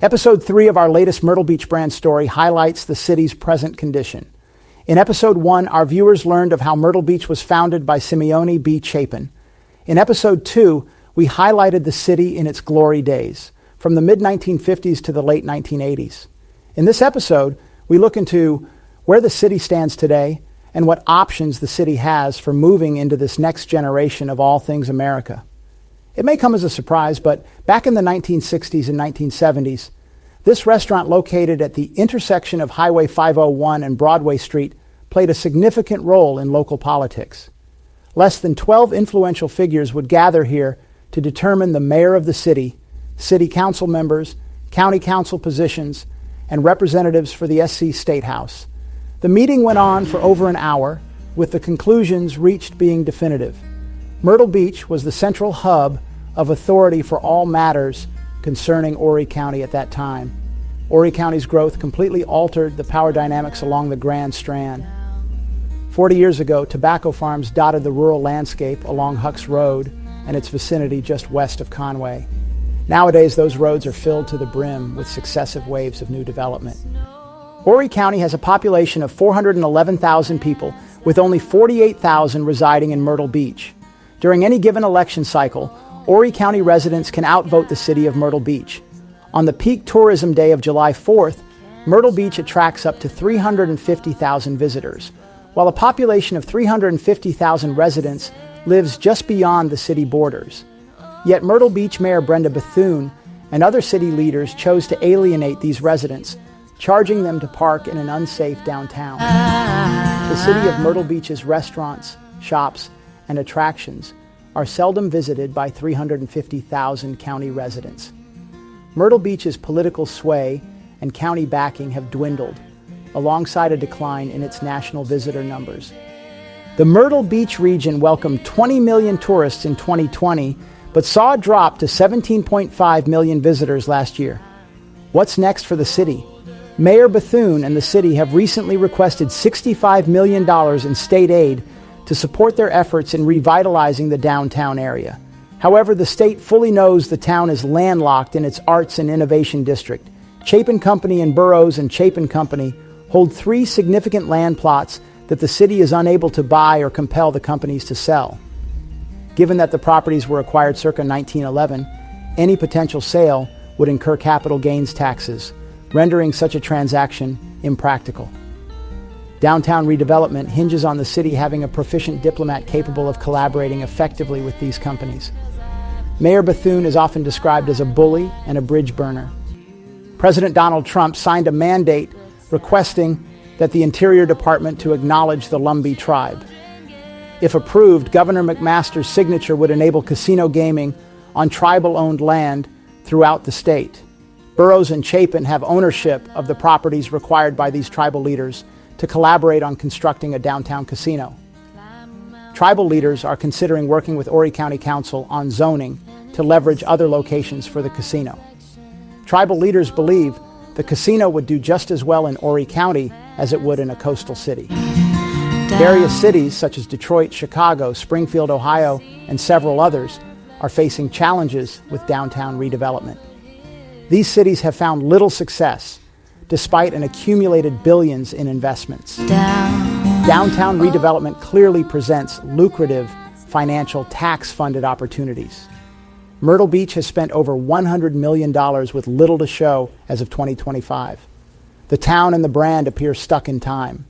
Episode 3 of our latest Myrtle Beach Brand Story highlights the city's present condition. In Episode 1, our viewers learned of how Myrtle Beach was founded by Simeone B. Chapin. In Episode 2, we highlighted the city in its glory days, from the mid-1950s to the late 1980s. In this episode, we look into where the city stands today and what options the city has for moving into this next generation of all things America. It may come as a surprise, but back in the 1960s and 1970s, this restaurant located at the intersection of Highway 501 and Broadway Street played a significant role in local politics. Less than 12 influential figures would gather here to determine the mayor of the city, city council members, county council positions, and representatives for the SC State House. The meeting went on for over an hour, with the conclusions reached being definitive. Myrtle Beach was the central hub of authority for all matters concerning Horry County at that time. Horry County's growth completely altered the power dynamics along the Grand Strand. 40 years ago, tobacco farms dotted the rural landscape along Hucks Road and its vicinity just west of Conway. Nowadays, those roads are filled to the brim with successive waves of new development. Horry County has a population of 411,000 people, with only 48,000 residing in Myrtle Beach. During any given election cycle, Horry County residents can outvote the city of Myrtle Beach. On the peak tourism day of July 4th, Myrtle Beach attracts up to 350,000 visitors, while a population of 350,000 residents lives just beyond the city borders. Yet Myrtle Beach Mayor Brenda Bethune and other city leaders chose to alienate these residents, charging them to park in an unsafe downtown. The city of Myrtle Beach's restaurants, shops, and attractions are seldom visited by 350,000 county residents. Myrtle Beach's political sway and county backing have dwindled, alongside a decline in its national visitor numbers. The Myrtle Beach region welcomed 20 million tourists in 2020, but saw a drop to 17.5 million visitors last year. What's next for the city? Mayor Bethune and the city have recently requested $65 million in state aid to support their efforts in revitalizing the downtown area. However, the state fully knows the town is landlocked in its Arts and Innovation District. Chapin Company and Burroughs and Chapin Company hold 3 significant land plots that the city is unable to buy or compel the companies to sell. Given that the properties were acquired circa 1911, any potential sale would incur capital gains taxes, rendering such a transaction impractical. Downtown redevelopment hinges on the city having a proficient diplomat capable of collaborating effectively with these companies. Mayor Bethune is often described as a bully and a bridge burner. President Donald Trump signed a mandate requesting that the Interior Department to acknowledge the Lumbee tribe. If approved, Governor McMaster's signature would enable casino gaming on tribal-owned land throughout the state. Burroughs and Chapin have ownership of the properties required by these tribal leaders to collaborate on constructing a downtown casino. Tribal leaders are considering working with Horry County Council on zoning to leverage other locations for the casino. Tribal leaders believe the casino would do just as well in Horry County as it would in a coastal city. Various cities such as Detroit, Chicago, Springfield, Ohio, and several others are facing challenges with downtown redevelopment. These cities have found little success despite an accumulated billions in investments. Downtown redevelopment clearly presents lucrative financial tax-funded opportunities. Myrtle Beach has spent over $100 million with little to show as of 2025. The town and the brand appear stuck in time.